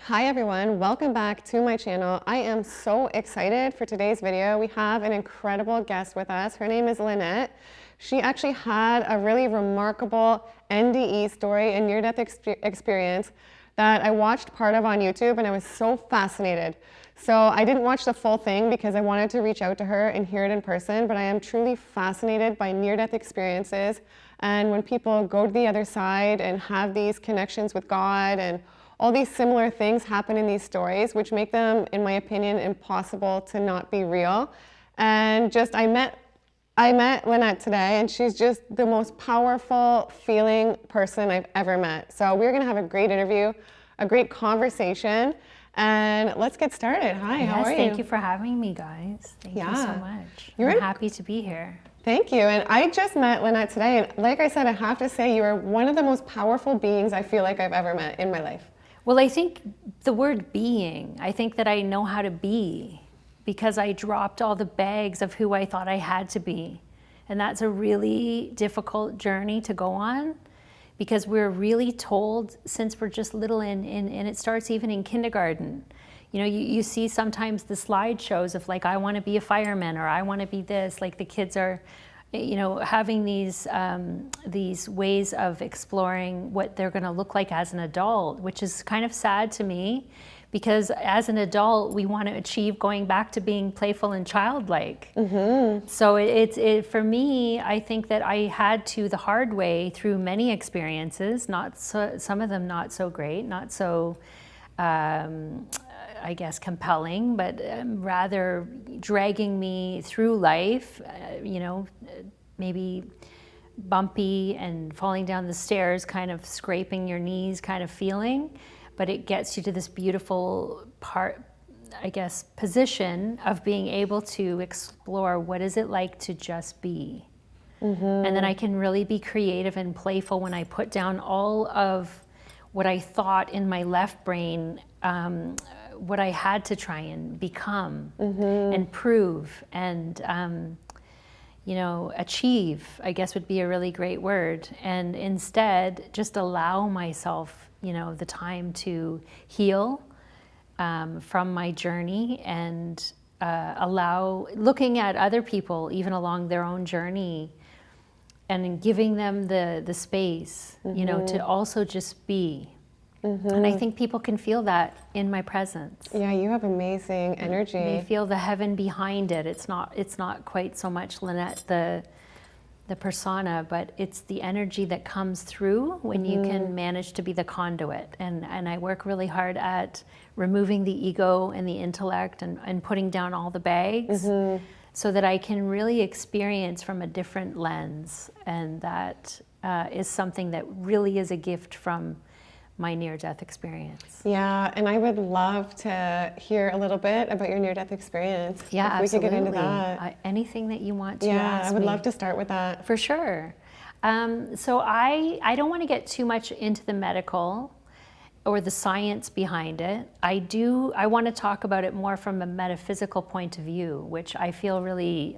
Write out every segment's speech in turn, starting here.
Hi everyone, welcome back to my channel. I am so excited for today's video. We have an incredible guest with us. Her name is Lannette. She actually had a really remarkable NDE story, a near-death experience that I watched part of on YouTube, and I was so fascinated. So I didn't watch the full thing because I wanted to reach out to her and hear it in person, but I am truly fascinated by near-death experiences and when people go to the other side and have these connections with God, and all these similar things happen in these stories, which make them, in my opinion, impossible to not be real. And just, I met Lannette today, and she's just the most powerful feeling person I've ever met. So we're gonna have a great interview, a great conversation, and let's get started. Hi, how are you? Thank you for having me, guys. Thank you so much. I'm happy to be here. Thank you. And I just met Lannette today, and like I said, I have to say you are one of the most powerful beings I feel like I've ever met in my life. Well, I think the word being, I think that I know how to be because I dropped all the bags of who I thought I had to be. And that's a really difficult journey to go on because we're really told since we're just little, and it starts even in kindergarten. You know, you see sometimes the slideshows of like, I want to be a fireman, or I want to be this, like the kids are, you know, having these ways of exploring what they're going to look like as an adult, which is kind of sad to me because as an adult, we want to achieve going back to being playful and childlike. Mm-hmm. So for me, I think that I had to the hard way through many experiences, some of them not so great, not so, I guess, compelling, but rather dragging me through life, you know, maybe bumpy and falling down the stairs, kind of scraping your knees kind of feeling, but it gets you to this beautiful part, I guess, position of being able to explore what is it like to just be. Mm-hmm. And then I can really be creative and playful when I put down all of what I thought in my left brain, what I had to try and become and prove and, you know, achieve, I guess would be a really great word. And instead, just allow myself, you know, the time to heal from my journey and allow looking at other people, even along their own journey, and giving them the space, you know, to also just be. And I think people can feel that in my presence. Yeah, you have amazing energy. They feel the heaven behind it. It's not quite so much Lannette, the persona, but it's the energy that comes through when you can manage to be the conduit. And I work really hard at removing the ego and the intellect and putting down all the bags so that I can really experience from a different lens. And that is something that really is a gift from my near-death experience. Yeah, and I would love to hear a little bit about your near-death experience. Yeah, if absolutely. We could get into that. Anything that you want to ask I would me. love to start with that. For sure. So I don't want to get too much into the medical or the science behind it. I want to talk about it more from a metaphysical point of view, which I feel really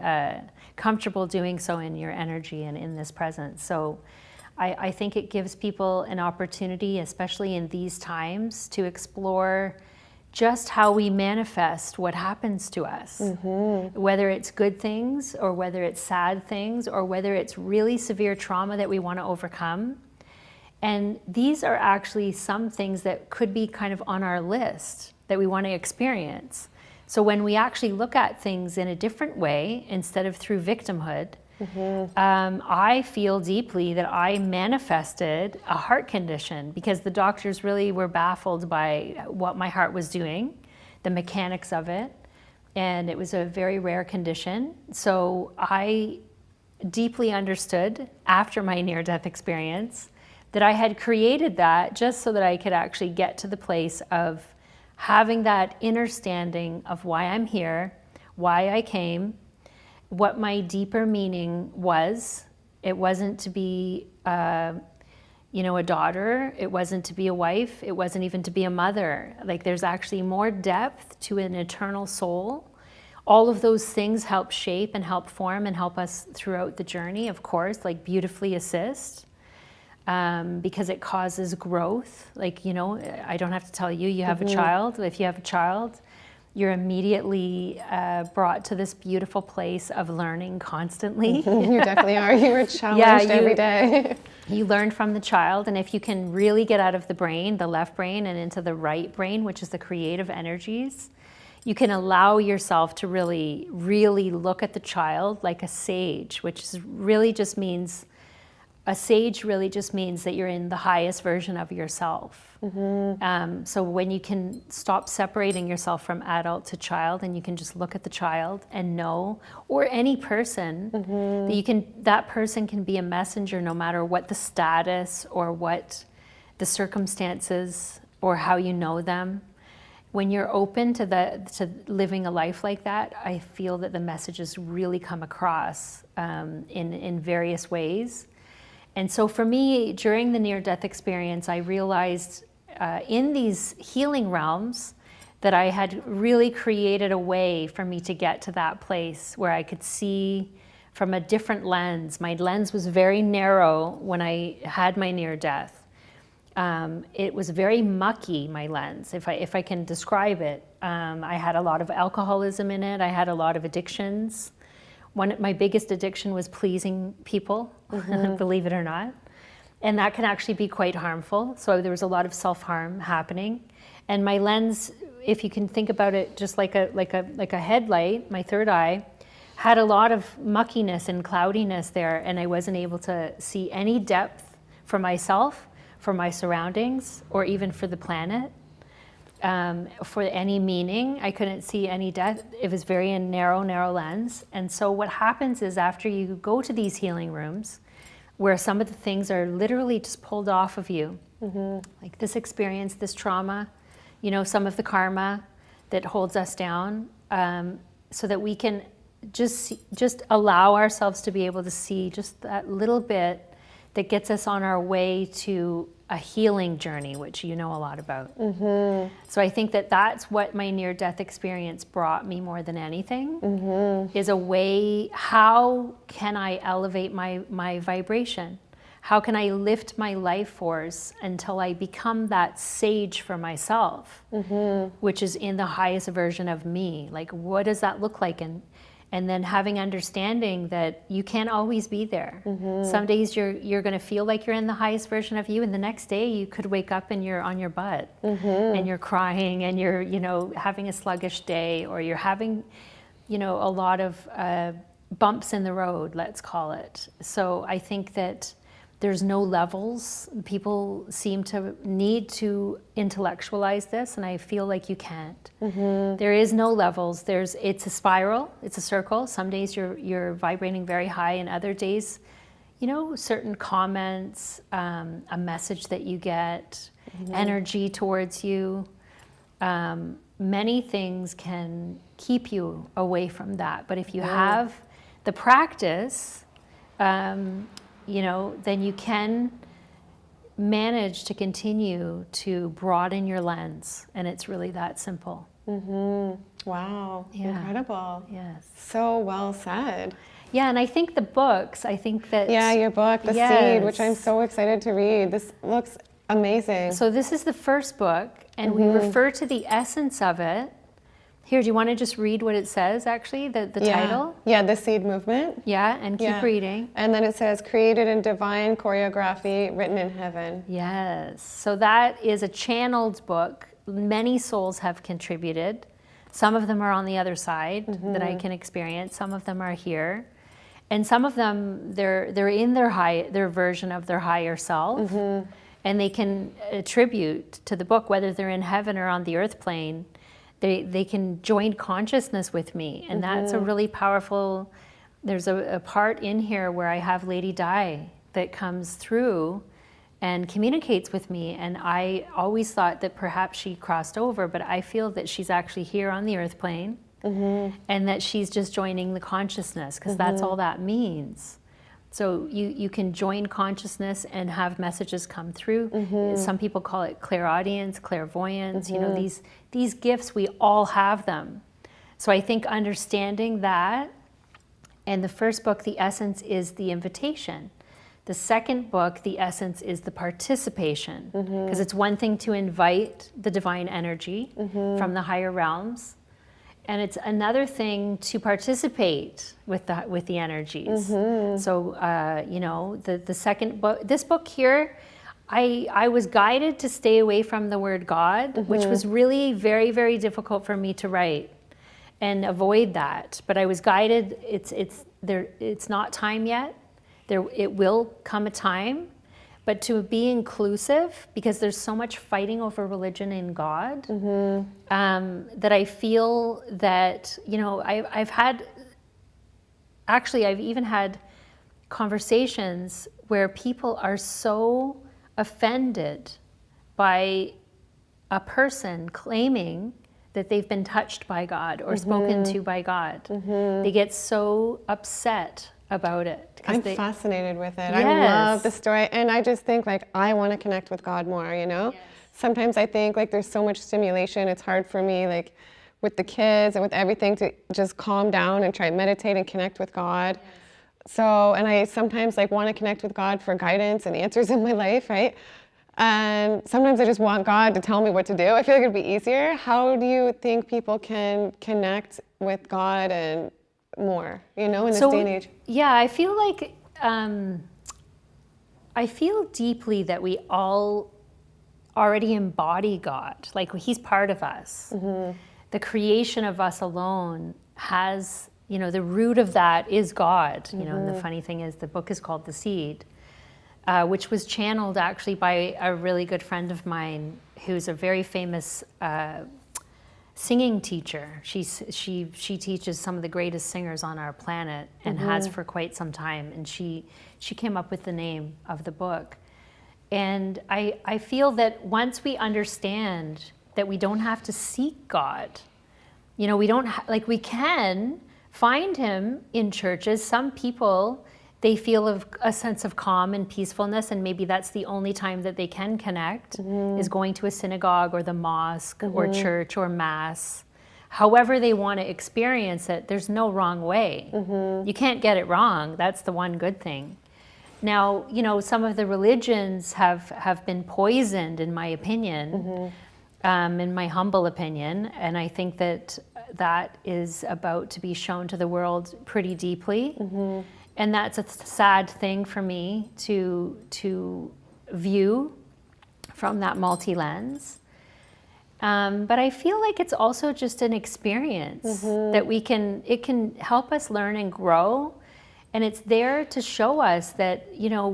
comfortable doing so in your energy and in this presence. So I think it gives people an opportunity, especially in these times, to explore just how we manifest what happens to us, whether it's good things or whether it's sad things or whether it's really severe trauma that we want to overcome. And these are actually some things that could be kind of on our list that we want to experience. So when we actually look at things in a different way, instead of through victimhood, I feel deeply that I manifested a heart condition because the doctors really were baffled by what my heart was doing, the mechanics of it, and it was a very rare condition. So I deeply understood after my near-death experience that I had created that just so that I could actually get to the place of having that understanding of why I'm here, why I came, what my deeper meaning was. It wasn't to be, you know, a daughter. It wasn't to be a wife. It wasn't even to be a mother. Like, there's actually more depth to an eternal soul. All of those things help shape and help form and help us throughout the journey, of course, like beautifully assist. because it causes growth. Like, you know, I don't have to tell you, you have a child. If you have a child, you're immediately brought to this beautiful place of learning constantly. You definitely are. You are challenged every day. You learn from the child, and if you can really get out of the brain, the left brain, and into the right brain, which is the creative energies, you can allow yourself to really, really look at the child like a sage, which is really just means, a sage really just means that you're in the highest version of yourself. So when you can stop separating yourself from adult to child, and you can just look at the child and know, or any person, that you can, that person can be a messenger no matter what the status or what the circumstances or how you know them. When you're open to living a life like that, I feel that the messages really come across in various ways. And so for me, during the near-death experience, I realized in these healing realms that I had really created a way for me to get to that place where I could see from a different lens. My lens was very narrow when I had my near-death. It was very mucky, my lens, if I can describe it. I had a lot of alcoholism in it. I had a lot of addictions. My biggest addiction was pleasing people, believe it or not. And that can actually be quite harmful. So there was a lot of self-harm happening. And my lens, if you can think about it just like a headlight, my third eye, had a lot of muckiness and cloudiness there, and I wasn't able to see any depth for myself, for my surroundings, or even for the planet. For any meaning, I couldn't see any depth. It was very narrow lens. And so what happens is, after you go to these healing rooms, where some of the things are literally just pulled off of you, like this experience, this trauma, you know, some of the karma that holds us down, so that we can just allow ourselves to be able to see just that little bit that gets us on our way to a healing journey, which you know a lot about. So I think that that's what my near-death experience brought me more than anything, is a way, how can I elevate my vibration? How can I lift my life force until I become that sage for myself, which is in the highest version of me? Like, what does that look like? And then having understanding that you can't always be there. Some days you're going to feel like you're in the highest version of you, and the next day you could wake up and you're on your butt, and you're crying, and you're, you know, having a sluggish day, or you're having, you know, a lot of bumps in the road, let's call it. So I think that there's no levels. People seem to need to intellectualize this, and I feel like you can't. There is no levels. It's a spiral, it's a circle. Some days you're vibrating very high, and other days, you know, certain comments, a message that you get, energy towards you, many things can keep you away from that. But if you have the practice, you know, then you can manage to continue to broaden your lens, and it's really that simple. Wow, incredible. Yes. So well said. Yeah, and I think the books, I think that... Yeah, your book, The Seed, which I'm so excited to read. This looks amazing. So this is the first book, and we refer to the essence of it. Here, do you want to just read what it says, actually, the title? Yeah, The Seed Movement. Yeah, and keep reading. And then it says, created in divine choreography, written in heaven. Yes. So that is a channeled book. Many souls have contributed. Some of them are on the other side that I can experience. Some of them are here. And some of them, they're in their version of their higher self. And they can attribute to the book, whether they're in heaven or on the earth plane. They can join consciousness with me, and that's a really powerful. There's a part in here where I have Lady Di that comes through and communicates with me, and I always thought that perhaps she crossed over, but I feel that she's actually here on the earth plane, and that she's just joining the consciousness, because that's all that means. So you can join consciousness and have messages come through. Some people call it clairaudience, clairvoyance. You know, these gifts, we all have them. So I think understanding that, and the first book, The Essence, is the invitation The second book, the essence is the participation, because it's one thing to invite the divine energy from the higher realms, and it's another thing to participate with the energies. So, you know, the second book, this book here, I was guided to stay away from the word God, which was really very, very difficult for me to write and avoid that. But I was guided. It's not time yet. It will come a time, but to be inclusive, because there's so much fighting over religion and God, that I feel that, you know, I've even had conversations where people are so offended by a person claiming that they've been touched by God or spoken to by God. They get so upset about it. I'm fascinated with it. Yes. I love the story. And I just think like, I want to connect with God more, you know? Yes. Sometimes I think like there's so much stimulation. It's hard for me, like with the kids and with everything, to just calm down and try to meditate and connect with God. Yes. So, and I sometimes like want to connect with God for guidance and answers in my life, right? And sometimes I just want God to tell me what to do. I feel like it'd be easier. How do you think people can connect with God and more, you know, in this day and age? Yeah, I feel like, I feel deeply that we all already embody God. Like he's part of us. The creation of us alone has, you know, the root of that is God. You know, and the funny thing is the book is called The Seed, which was channeled actually by a really good friend of mine who's a very famous singing teacher. She teaches some of the greatest singers on our planet and has for quite some time. And she came up with the name of the book. And I feel that once we understand that we don't have to seek God, you know, we don't like we can find him in churches. Some people, they feel a sense of calm and peacefulness, and maybe that's the only time that they can connect, is going to a synagogue or the mosque or church or mass. However they want to experience it, there's no wrong way. You can't get it wrong. That's the one good thing. Now, you know, some of the religions have been poisoned, in my opinion, in my humble opinion, and I think that is about to be shown to the world pretty deeply. And that's a sad thing for me to view from that multi-lens. But I feel like it's also just an experience that it can help us learn and grow. And it's there to show us that, you know,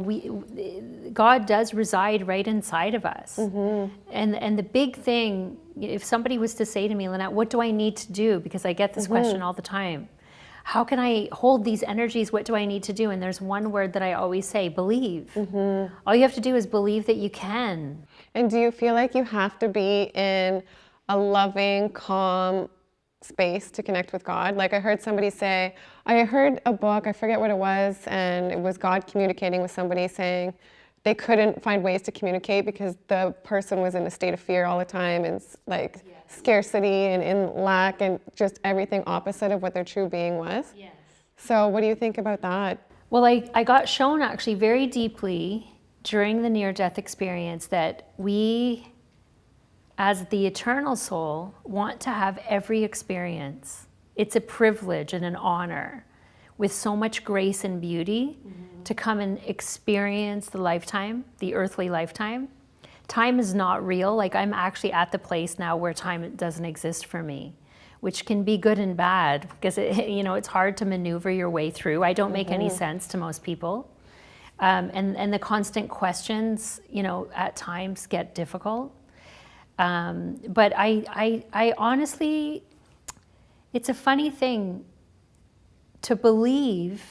God does reside right inside of us. And the big thing, if somebody was to say to me, Lannette, what do I need to do? Because I get this question all the time. How can I hold these energies? What do I need to do? And there's one word that I always say, believe. All you have to do is believe that you can. And do you feel like you have to be in a loving, calm space to connect with God? Like I heard somebody say, I heard a book, I forget what it was, and it was God communicating with somebody saying they couldn't find ways to communicate because the person was in a state of fear all the time and like scarcity and in lack and just everything opposite of what their true being was. So what do you think about that? Well, I got shown actually very deeply during the near-death experience that we, as the eternal soul, want to have every experience. It's a privilege and an honor with so much grace and beauty to come and experience the lifetime, the earthly lifetime. Time is not real. Like I'm actually at the place now where time doesn't exist for me, which can be good and bad because you know, it's hard to maneuver your way through. I don't make any sense to most people. And the constant questions, you know, at times get difficult. But I honestly, it's a funny thing to believe.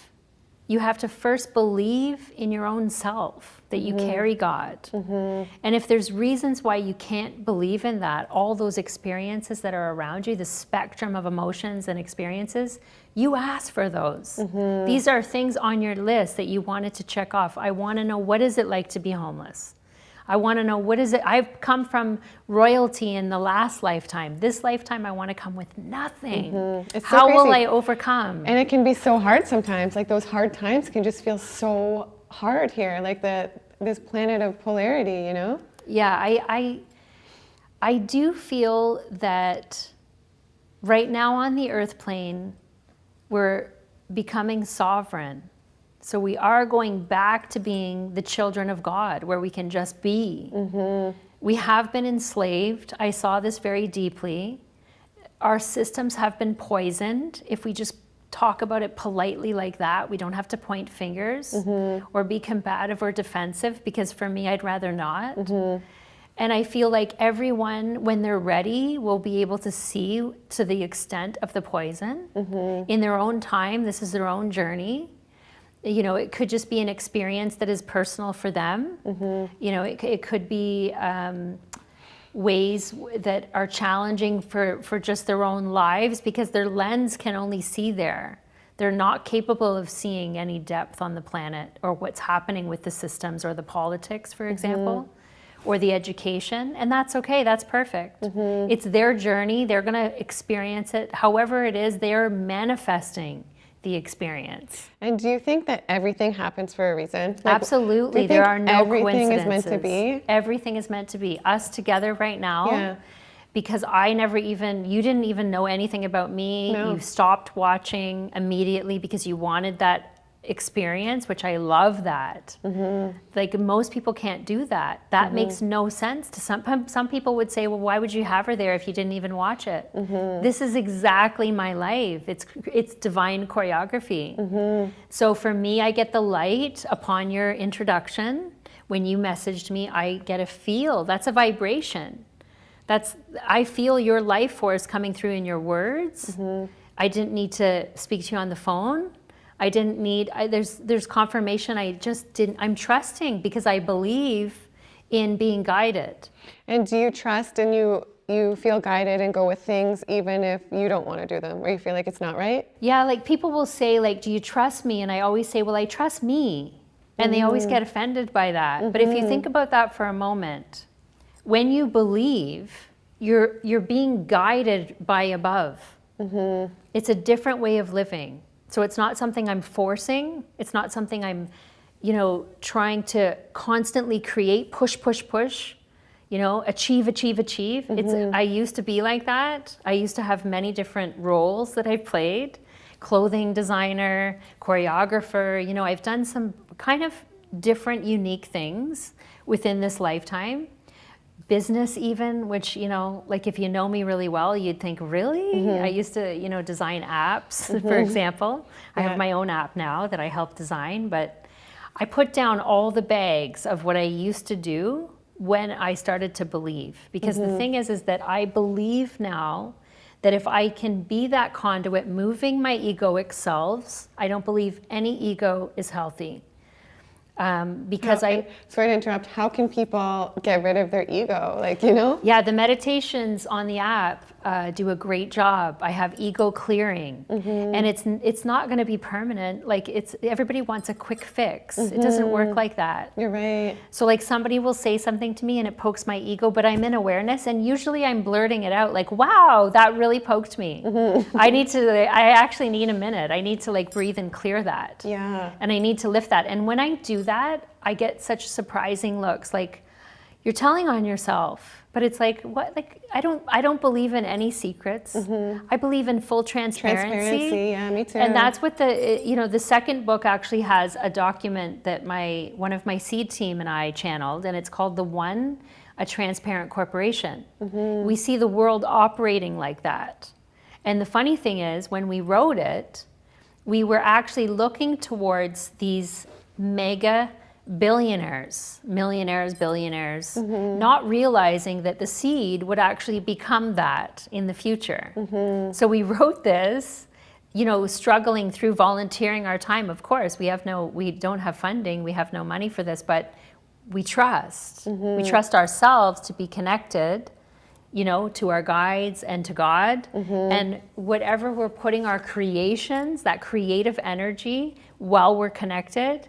You have to first believe in your own self that you carry God. And if there's reasons why you can't believe in that, all those experiences that are around you, the spectrum of emotions and experiences, you ask for those. These are things on your list that you wanted to check off. I want to know, what is it like to be homeless? I want to know, what is it? I've come from royalty in the last lifetime. This lifetime, I want to come with nothing. It's so How will crazy. I overcome? And it can be so hard sometimes. Like those hard times can just feel so hard here, like this planet of polarity, you know? Yeah, I do feel that right now on the earth plane, we're becoming sovereign. So we are going back to being the children of God, where we can just be. We have been enslaved. I saw this very deeply. Our systems have been poisoned. If we just talk about it politely like that, we don't have to point fingers or be combative or defensive, because for me, I'd rather not. And I feel like everyone, when they're ready, will be able to see to the extent of the poison in their own time. This is their own journey. You know, it could just be an experience that is personal for them. You know, it could be ways that are challenging for just their own lives, because their lens can only see there. They're not capable of seeing any depth on the planet, or what's happening with the systems or the politics, for example, or the education. And that's okay, that's perfect. It's their journey, they're gonna experience it. However it is, they're manifesting the experience. And do you think that everything happens for a reason? Like, Absolutely, there are no everything coincidences. is meant to be? Everything is meant to be. Us together right now, Yeah. because you didn't even know anything about me. No. You stopped watching immediately because you wanted that experience, which I love that. Like, most people can't do that. That makes no sense to some people would say, well, why would you have her there if you didn't even watch it? This is exactly my life. It's divine choreography. So for me, I get the light upon your introduction. When you messaged me, I get a feel. That's a vibration. I feel your life force coming through in your words. I didn't need to speak to you on the phone. I didn't need, there's confirmation. I'm trusting, because I believe in being guided. And do you trust and you feel guided and go with things even if you don't want to do them, or you feel like it's not right? Yeah, like people will say, like, do you trust me? And I always say, well, I trust me. And they always get offended by that. But if you think about that for a moment, when you believe, you're being guided by above. It's a different way of living. So it's not something I'm forcing. It's not something I'm, trying to constantly create, push, achieve. I used to be like that. I used to have many different roles that I played. Clothing designer, choreographer, I've done some kind of different, unique things within this lifetime. Business even, which, like if you know me really well, you'd think, really? I used to, design apps, for example. I have my own app now that I help design, but I put down all the bags of what I used to do when I started to believe. Because the thing is that I believe now that if I can be that conduit moving my egoic selves, I don't believe any ego is healthy. Sorry to interrupt, how can people get rid of their ego? Yeah, the meditations on the app do a great job. I have ego clearing, and it's not going to be permanent. Like, everybody wants a quick fix. It doesn't work like that. You're right. So like, somebody will say something to me and it pokes my ego, but I'm in awareness, and usually I'm blurting it out like, wow, that really poked me. I actually need a minute. I need to breathe and clear that. Yeah. And I need to lift that. And when I do that, I get such surprising looks, like, you're telling on yourself. But it's like, what? Like, I don't believe in any secrets. I believe in full transparency. Yeah, me too. And that's what the second book actually has a document that one of my seed team and I channeled, and it's called The One, a Transparent Corporation. We see the world operating like that. And the funny thing is, when we wrote it, we were actually looking towards these mega millionaires, billionaires, not realizing that the seed would actually become that in the future. So we wrote this, struggling through volunteering our time. Of course, we don't have funding, we have no money for this, but we trust. We trust ourselves to be connected, to our guides and to God. And whatever we're putting our creations, that creative energy, while we're connected,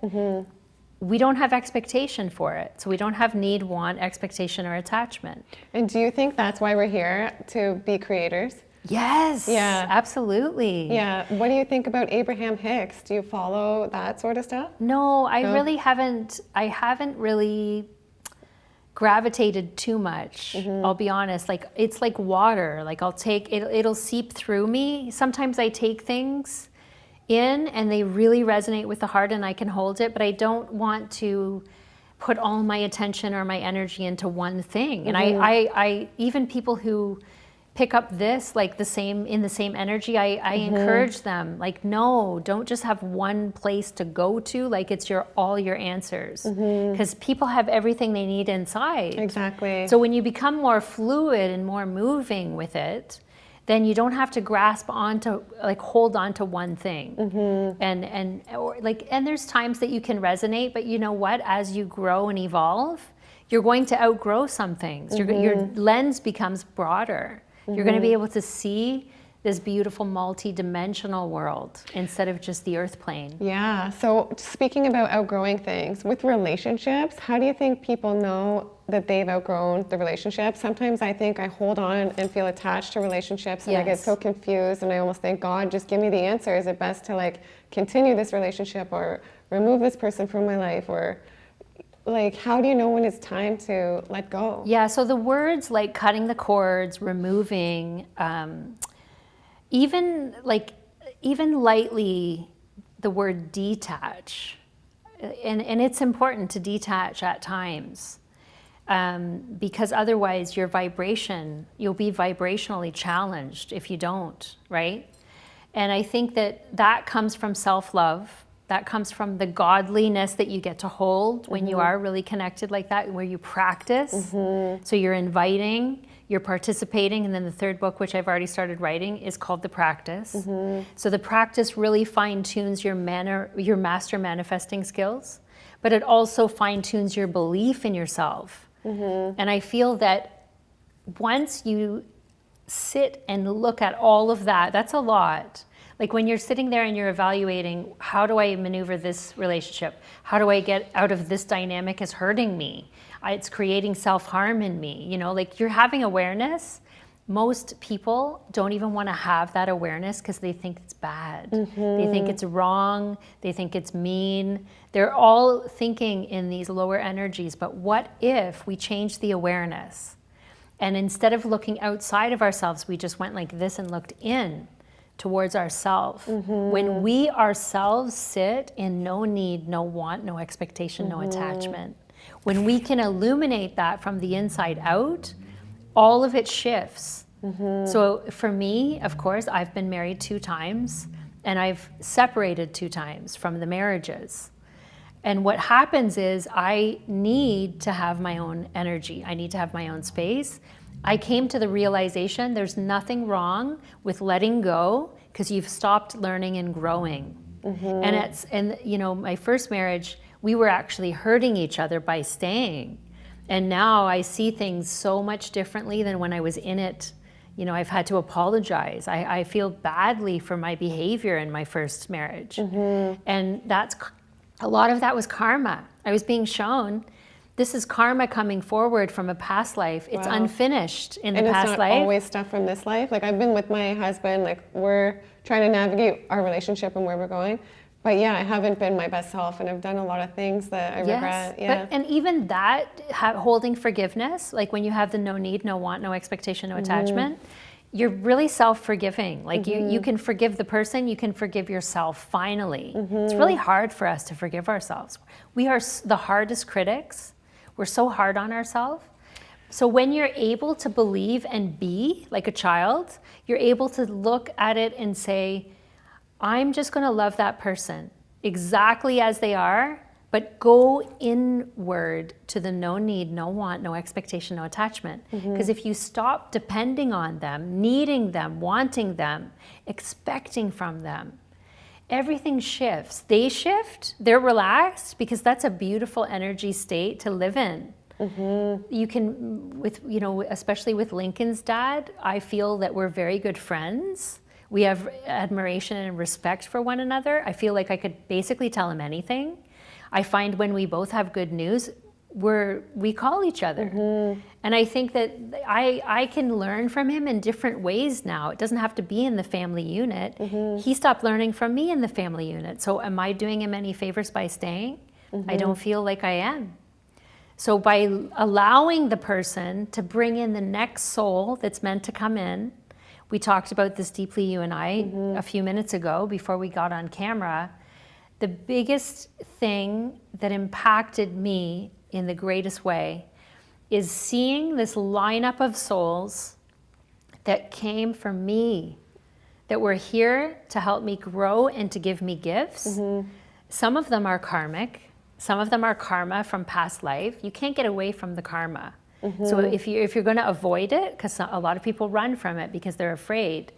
we don't have expectation for it. So we don't have need, want, expectation, or attachment. And do you think that's why we're here, to be creators? Yes, Yeah. absolutely. Yeah. What do you think about Abraham Hicks? Do you follow that sort of stuff? No, I really haven't. I haven't really gravitated too much. I'll be honest. Like it's like water. Like I'll take it. It'll seep through me. Sometimes I take things in and they really resonate with the heart, and I can hold it. But I don't want to put all my attention or my energy into one thing. And I even people who pick up this like the same in the same energy, I encourage them, like, no, don't just have one place to go to, like it's all your answers, because people have everything they need inside. Exactly. So when you become more fluid and more moving with it, then you don't have to grasp onto, like, hold on to one thing. And there's times that you can resonate, but you know what, as you grow and evolve, you're going to outgrow some things. Your lens becomes broader. You're going to be able to see this beautiful multi-dimensional world instead of just the earth plane. Yeah. So speaking about outgrowing things, with relationships, how do you think people know that they've outgrown the relationship? Sometimes I think I hold on and feel attached to relationships, and I get so confused, and I almost think, God, just give me the answer. Is it best to like continue this relationship or remove this person from my life? Or like, how do you know when it's time to let go? Yeah, so the words like cutting the cords, removing, even lightly the word detach, and it's important to detach at times, because otherwise you'll be vibrationally challenged if you don't, right? And I think that comes from self-love. That comes from the godliness that you get to hold when you are really connected like that, where you practice. So you're inviting, you're participating, and then the third book, which I've already started writing, is called The Practice. So the practice really fine-tunes your master manifesting skills, but it also fine-tunes your belief in yourself. And I feel that once you sit and look at all of that, that's a lot. Like when you're sitting there and you're evaluating, how do I maneuver this relationship? How do I get out of this dynamic? Is hurting me. It's creating self-harm in me. You know, like you're having awareness. Most people don't even want to have that awareness because they think it's bad. They think it's wrong. They think it's mean. They're all thinking in these lower energies. But what if we change the awareness? And instead of looking outside of ourselves, we just went like this and looked in towards ourselves. When we ourselves sit in no need, no want, no expectation, no attachment, when we can illuminate that from the inside out, all of it shifts. So for me, of course, I've been married 2 times and I've separated 2 times from the marriages. And what happens is I need to have my own energy. I need to have my own space. I came to the realization there's nothing wrong with letting go because you've stopped learning and growing. And you know, my first marriage, we were actually hurting each other by staying. And now I see things so much differently than when I was in it. You know, I've had to apologize. I feel badly for my behavior in my first marriage. And a lot of that was karma. I was being shown, this is karma coming forward from a past life. It's unfinished in the past life. And it's not always stuff from this life. Like I've been with my husband, like we're trying to navigate our relationship and where we're going. But yeah, I haven't been my best self, and I've done a lot of things that I regret. Yeah. And even that, holding forgiveness, like when you have the no need, no want, no expectation, no attachment, you're really self-forgiving. Like you can forgive the person, you can forgive yourself finally. It's really hard for us to forgive ourselves. We are the hardest critics. We're so hard on ourselves. So when you're able to believe and be like a child, you're able to look at it and say, I'm just going to love that person exactly as they are, but go inward to the no need, no want, no expectation, no attachment. Because if you stop depending on them, needing them, wanting them, expecting from them, everything shifts. They shift, they're relaxed, because that's a beautiful energy state to live in. You can, especially with Lincoln's dad, I feel that we're very good friends. We have admiration and respect for one another. I feel like I could basically tell him anything. I find when we both have good news, we call each other. And I think that I can learn from him in different ways now. It doesn't have to be in the family unit. He stopped learning from me in the family unit. So am I doing him any favors by staying? I don't feel like I am. So by allowing the person to bring in the next soul that's meant to come in, we talked about this deeply, you and I, a few minutes ago before we got on camera. The biggest thing that impacted me in the greatest way is seeing this lineup of souls that came from me, that were here to help me grow and to give me gifts. Some of them are karmic. Some of them are karma from past life. You can't get away from the karma. So if you're going to avoid it, because a lot of people run from it because they're afraid,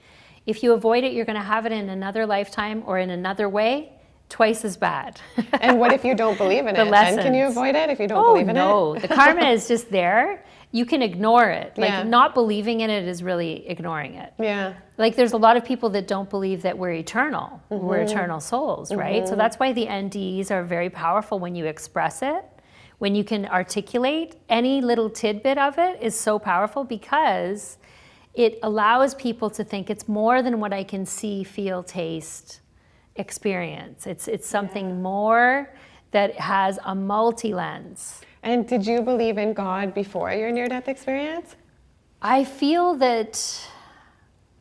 if you avoid it, you're going to have it in another lifetime or in another way, twice as bad. And what if you don't believe in it? Lessons. Then can you avoid it if you don't believe in it? No, the karma is just there. You can ignore it. Like Yeah. not believing in it is really ignoring it. Yeah. Like there's a lot of people that don't believe that we're eternal. We're eternal souls, right? So that's why the NDEs are very powerful when you express it. When you can articulate any little tidbit of it is so powerful because it allows people to think it's more than what I can see, feel, taste, experience. It's something more that has a multi-lens. And did you believe in God before your near-death experience? I feel that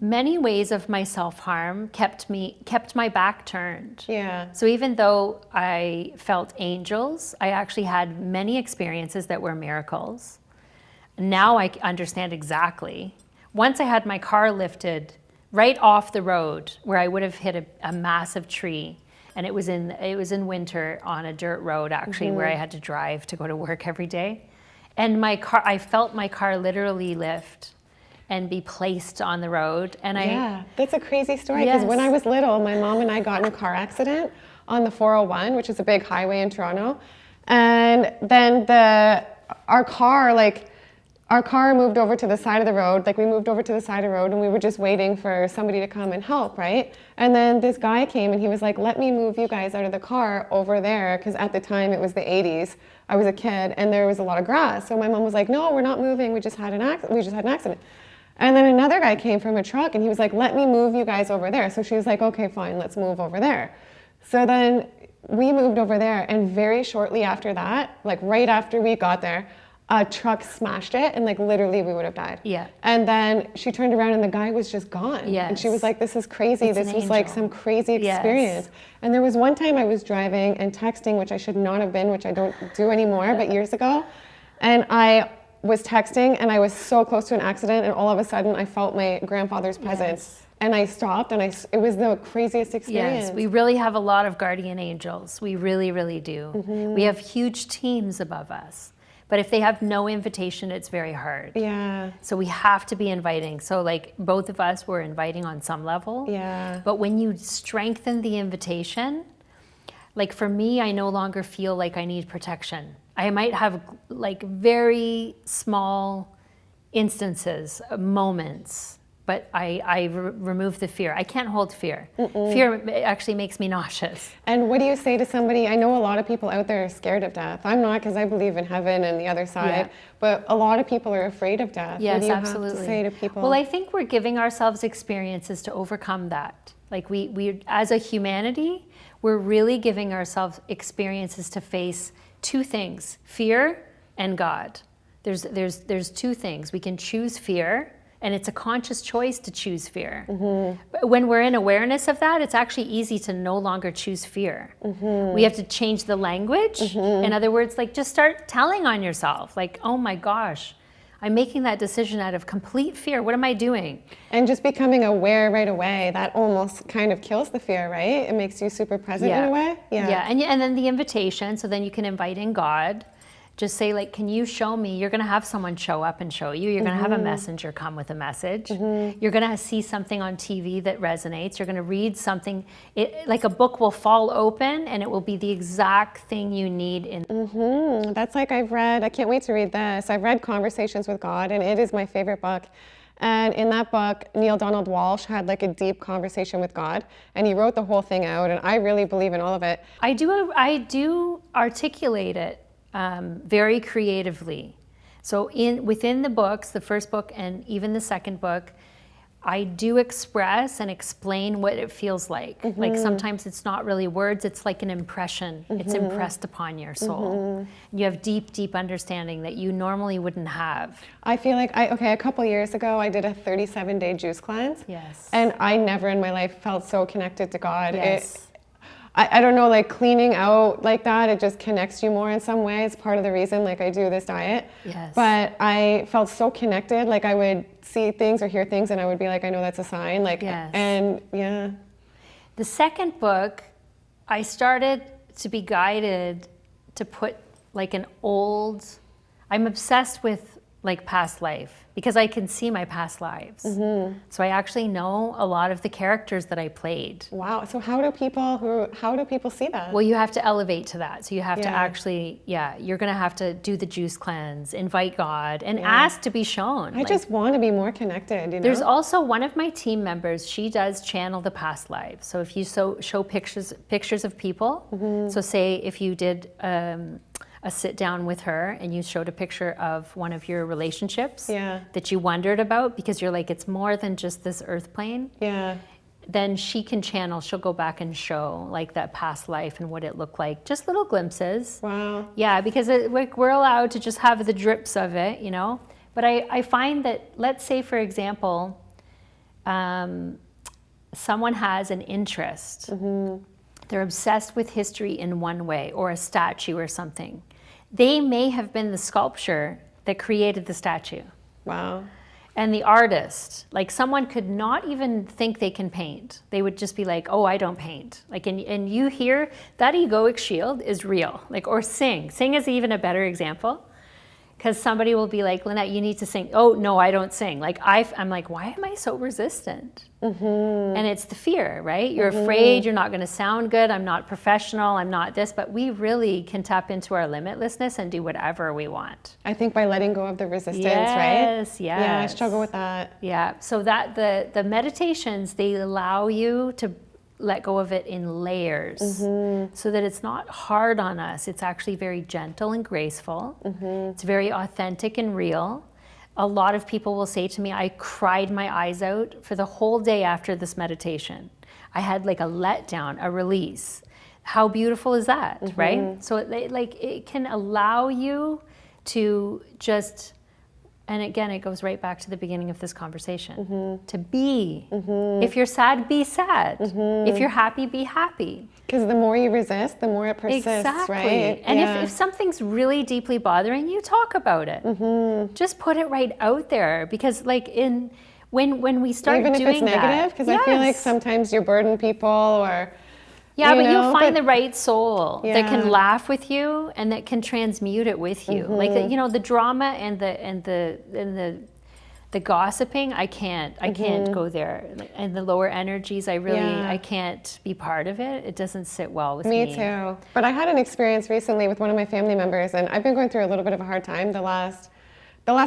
many ways of my self-harm kept my back turned. Yeah. So even though I felt angels, I actually had many experiences that were miracles. Now I understand exactly. Once I had my car lifted right off the road where I would have hit a massive tree, and it was in winter on a dirt road actually where I had to drive to go to work every day. And I felt my car literally lift and be placed on the road. And Yeah, that's a crazy story because when I was little, my mom and I got in a car accident on the 401, which is a big highway in Toronto. And then our car moved over to the side of the road. Like we moved over to the side of the road and we were just waiting for somebody to come and help, right? And then this guy came and he was like, let me move you guys out of the car over there. Because at the time it was the 80s. I was a kid and there was a lot of grass. So my mom was like, no, we're not moving. We just had an accident. And then another guy came from a truck and he was like, let me move you guys over there. So she was like, okay, fine, let's move over there. So then we moved over there and very shortly after that, like right after we got there, a truck smashed it and like literally we would have died. Yeah. And then she turned around and the guy was just gone. Yes. And she was like, this is crazy. It's this an was like angel. some crazy Yes. experience. And there was one time I was driving and texting, which I should not have been, which I don't do anymore, but years ago. And I was texting and I was so close to an accident and all of a sudden I felt my grandfather's presence. Yes. And I stopped and it was the craziest experience. Yes, we really have a lot of guardian angels. We really, really do. We have huge teams above us. But if they have no invitation, it's very hard. Yeah. So we have to be inviting. So like both of us were inviting on some level. Yeah. But when you strengthen the invitation, like for me, I no longer feel like I need protection. I might have like very small instances, moments, but I remove the fear. I can't hold fear. Fear actually makes me nauseous. And what do you say to somebody? I know a lot of people out there are scared of death. I'm not because I believe in heaven and the other side. Yeah. But a lot of people are afraid of death. Yes, what do you absolutely. have to say to people? Well, I think we're giving ourselves experiences to overcome that. Like we as a humanity, we're really giving ourselves experiences to face two things: fear and God. There's two things. We can choose fear. And it's a conscious choice to choose fear. But when we're in awareness of that, it's actually easy to no longer choose fear. We have to change the language. In other words, like just start telling on yourself, like, oh my gosh, I'm making that decision out of complete fear. What am I doing? And just becoming aware right away, that almost kind of kills the fear, right? It makes you super present in a way. Yeah, and then the invitation, so then you can invite in God. Just say like, can you show me? You're going to have someone show up and show you. You're going to have a messenger come with a message. You're going to see something on TV that resonates. You're going to read something. Like a book will fall open and it will be the exact thing you need. That's like I've read, I can't wait to read this. I've read Conversations with God and it is my favorite book. And in that book, Neil Donald Walsh had like a deep conversation with God and he wrote the whole thing out and I really believe in all of it. I do articulate it very creatively. So within the books, the first book and even the second book, I do express and explain what it feels like. Like sometimes it's not really words, it's like an impression. It's impressed upon your soul. You have deep, deep understanding that you normally wouldn't have. I feel like, a couple years ago, I did a 37-day juice cleanse. Yes. And I never in my life felt so connected to God. Yes. I don't know, like cleaning out like that, it just connects you more in some way. It's part of the reason like I do this diet. Yes. But I felt so connected, like I would see things or hear things and I would be like, I know that's a sign. Like, Yes. and yeah. The second book, I started to be guided to put like I'm obsessed with like past life because I can see my past lives. So I actually know a lot of the characters that I played. Wow. So how do people see that? Well, you have to elevate to that. So you have to Yeah. actually, you're going to have to do the juice cleanse, invite God, and ask to be shown. I just want to be more connected, you know? There's also one of my team members, she does channel the past lives. So if you show pictures of people, so say if you did a sit down with her and you showed a picture of one of your relationships that you wondered about because you're like, it's more than just this earth plane. Yeah. Then she can channel, she'll go back and show like that past life and what it looked like, just little glimpses. Wow. Yeah, because we're allowed to just have the drips of it, you know? But I find that, let's say for example, someone has an interest. They're obsessed with history in one way or a statue or something. They may have been the sculpture that created the statue. Wow. And the artist, like someone could not even think they can paint. They would just be like, oh, I don't paint. Like, and you hear that egoic shield is real. Like, or sing. Sing is even a better example. Because somebody will be like, Lannette, you need to sing. Oh, no, I don't sing. Like, I'm like, why am I so resistant? And it's the fear, right? You're afraid you're not going to sound good. I'm not professional. I'm not this. But we really can tap into our limitlessness and do whatever we want. I think by letting go of the resistance, right? Yes, yes. Yeah, I struggle with that. Yeah, so that the meditations, they allow you to let go of it in layers so that it's not hard on us. It's actually very gentle and graceful. It's very authentic and real. A lot of people will say to me, I cried my eyes out for the whole day after this meditation. I had like a letdown, a release. How beautiful is that, right? So it can allow you to just, and again, it goes right back to the beginning of this conversation, to be. If you're sad, be sad. If you're happy, be happy. Because the more you resist, the more it persists, Exactly. right? And if something's really deeply bothering you, talk about it. Just put it right out there. Because like when we start even doing if it's negative, because I feel like Yes. sometimes you burden people or Yeah, but know, you'll find the right soul that Yeah. can laugh with you and that can transmute it with you. Like the drama and the gossiping, I can't go there. And the lower energies, I can't be part of it. It doesn't sit well with me. Me too. But I had an experience recently with one of my family members, and I've been going through a little bit of a hard time the last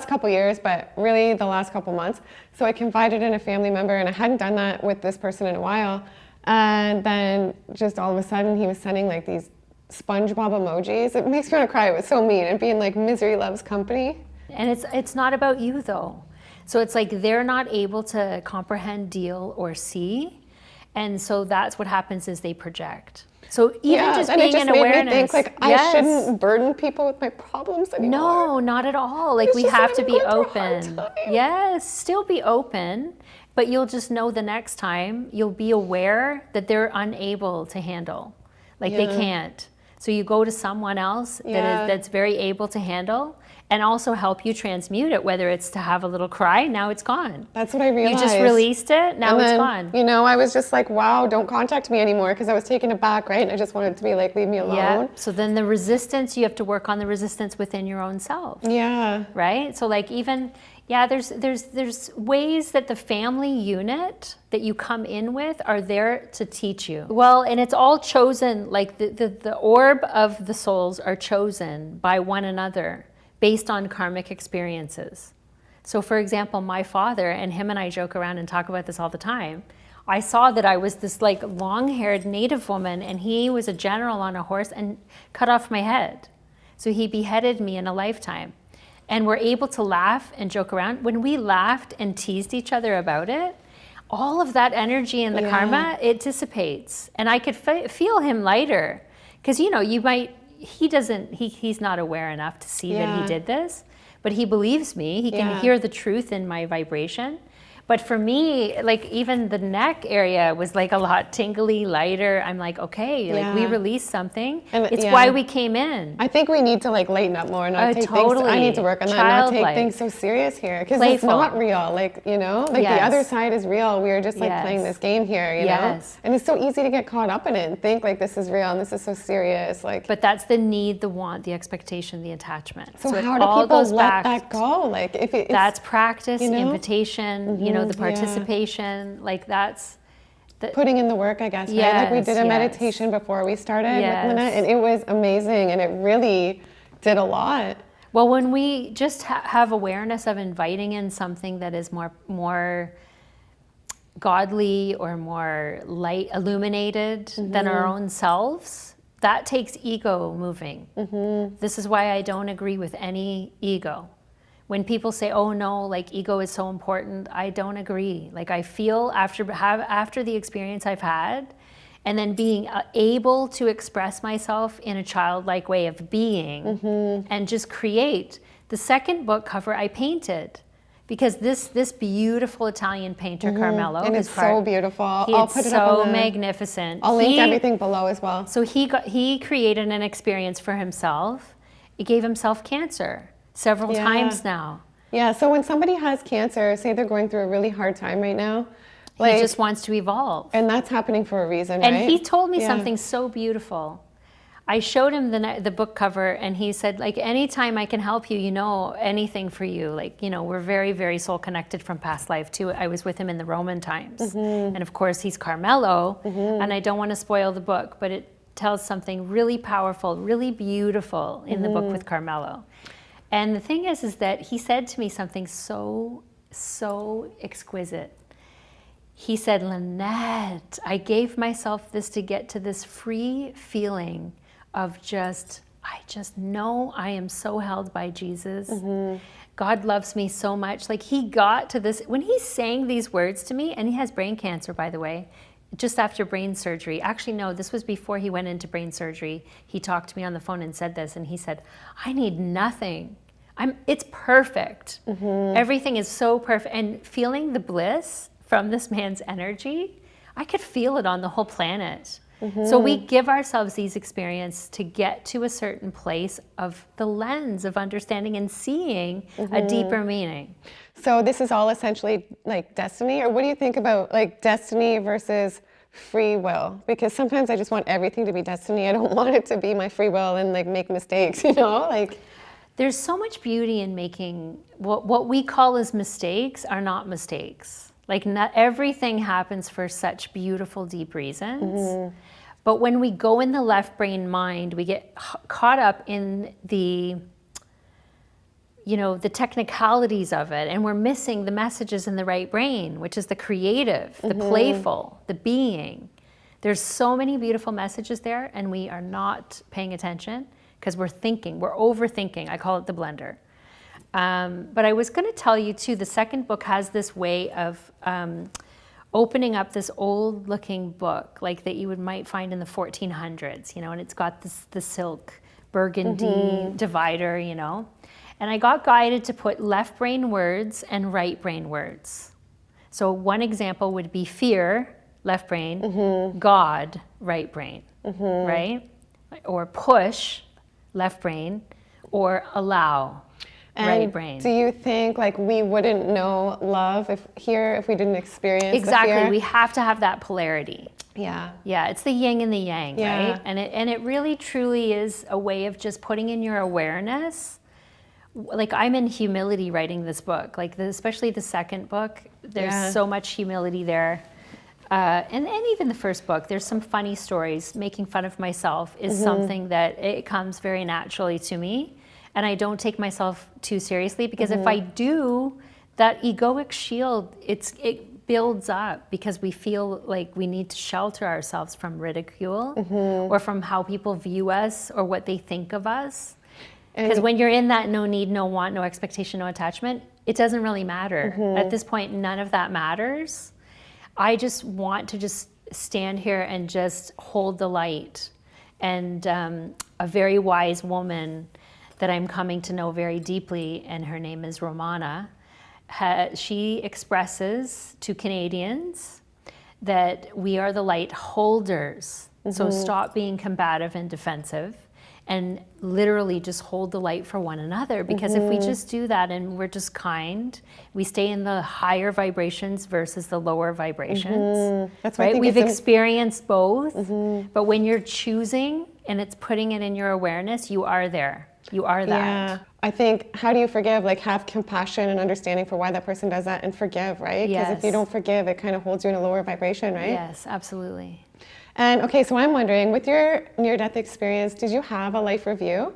couple years, but really the last couple months. So I confided in a family member, and I hadn't done that with this person in a while. And then just all of a sudden, he was sending like these SpongeBob emojis. It makes me want to cry. It was so mean, and being like, misery loves company. And it's not about you though. So it's like they're not able to comprehend, deal, or see. And so that's what happens is they project. So even just and being it just in made awareness. me think like I shouldn't burden people with my problems anymore. No, not at all. Like It's we just have that to I'm be going through a hard open. time. Yes, still be open, but you'll just know the next time you'll be aware that they're unable to handle. Like they can't. So you go to someone else that's very able to handle and also help you transmute it, whether it's to have a little cry, now it's gone. That's what I realized. You just released it, now And it's then, gone. You know, I was just like, wow, don't contact me anymore, because I was taken aback, right? And I just wanted to be like, leave me alone. Yeah. So then the resistance, you have to work on the resistance within your own self. Yeah. Right? So like even, there's ways that the family unit that you come in with are there to teach you. Well, and it's all chosen, like the orb of the souls are chosen by one another based on karmic experiences. So for example, my father, and him and I joke around and talk about this all the time, I saw that I was this like long-haired native woman and he was a general on a horse and cut off my head. So he beheaded me in a lifetime. And we're able to laugh and joke around. When we laughed and teased each other about it, all of that energy and the karma, it dissipates. And I could feel him lighter. Because, you know, he's not aware enough to see that he did this. But he believes me. He can hear the truth in my vibration. But for me, like even the neck area was like a lot tingly, lighter. I'm like, okay, like we released something. And it's why we came in. I think we need to like lighten up more and not take things. I need to work on that. Not take things so serious here because it's not real. Like, you know, like the other side is real. We are just like playing this game here, you know? And it's so easy to get caught up in it and think like this is real and this is so serious. Like, but that's the need, the want, the expectation, the attachment. So how do people let that go? Like if that's practice, invitation, you know, the participation, like that's putting in the work, I guess, right? Like we did a meditation before we started with Lannette, and it was amazing, and it really did a lot. Well, when we just have awareness of inviting in something that is more godly or more light illuminated than our own selves, that takes ego moving. This is why I don't agree with any ego. When people say, oh no, like ego is so important, I don't agree. Like I feel after the experience I've had, and then being able to express myself in a childlike way of being and just create. The second book cover I painted because this beautiful Italian painter, Carmelo. And it's so beautiful. I'll put it up on the, magnificent. I'll link everything below as well. So he created an experience for himself. He gave himself cancer. Several times now. Yeah, so when somebody has cancer, say they're going through a really hard time right now, like, he just wants to evolve. And that's happening for a reason, right? And he told me something so beautiful. I showed him the book cover and he said, like, anytime I can help you, you know, anything for you. Like, you know, we're very, very soul connected from past life too. I was with him in the Roman times. And of course he's Carmelo, and I don't want to spoil the book, but it tells something really powerful, really beautiful in the book with Carmelo. And the thing is that he said to me something so exquisite. He said, Lannette, I gave myself this to get to this free feeling of I just know I am so held by Jesus. God loves me so much. Like he got to this, when he sang these words to me, and he has brain cancer, by the way, just after brain surgery. Actually, no, this was before he went into brain surgery. He talked to me on the phone and said this, and he said, I need nothing. It's perfect. Everything is so perfect. And feeling the bliss from this man's energy, I could feel it on the whole planet. So we give ourselves these experiences to get to a certain place of the lens of understanding and seeing a deeper meaning. So this is all essentially like destiny, or what do you think about like destiny versus free will? Because sometimes I just want everything to be destiny. I don't want it to be my free will and like make mistakes, you know, like. There's so much beauty in making what we call as mistakes are not mistakes. Like not everything happens for such beautiful, deep reasons. But when we go in the left brain mind, we get caught up in the, you know, the technicalities of it, and we're missing the messages in the right brain, which is the creative, the playful, the being. There's so many beautiful messages there, and we are not paying attention because we're thinking, we're overthinking. I call it the blender. But I was going to tell you too, the second book has this way of opening up this old looking book like that you might find in the 1400s, you know, and it's got the silk burgundy divider, you know. And I got guided to put left brain words and right brain words. So one example would be fear, left brain, God, right brain, right? Or push, left brain, or allow, right brain. Do you think like we wouldn't know love if we didn't experience exactly? The fear? We have to have that polarity. Yeah. Yeah, it's the yin and the yang, right? And it really truly is a way of just putting in your awareness. Like I'm in humility writing this book, like especially the second book. There's so much humility there. And even the first book, there's some funny stories. Making fun of myself is something that it comes very naturally to me. And I don't take myself too seriously because if I do, that egoic shield, it builds up because we feel like we need to shelter ourselves from ridicule or from how people view us or what they think of us. Because when you're in that no need, no want, no expectation, no attachment, it doesn't really matter. At this point, none of that matters. I just want to just stand here and just hold the light. And a very wise woman that I'm coming to know very deeply, and her name is Romana, she expresses to Canadians that we are the light holders. So stop being combative and defensive, and literally just hold the light for one another. Because if we just do that and we're just kind, we stay in the higher vibrations versus the lower vibrations. That's why I right? think We've experienced both, but when you're choosing and it's putting it in your awareness, you are there. You are that. Yeah. I think, how do you forgive? Like, have compassion and understanding for why that person does that, and forgive, right? Because if you don't forgive, it kind of holds you in a lower vibration, right? Yes, absolutely. And okay, so I'm wondering, with your near-death experience, did you have a life review?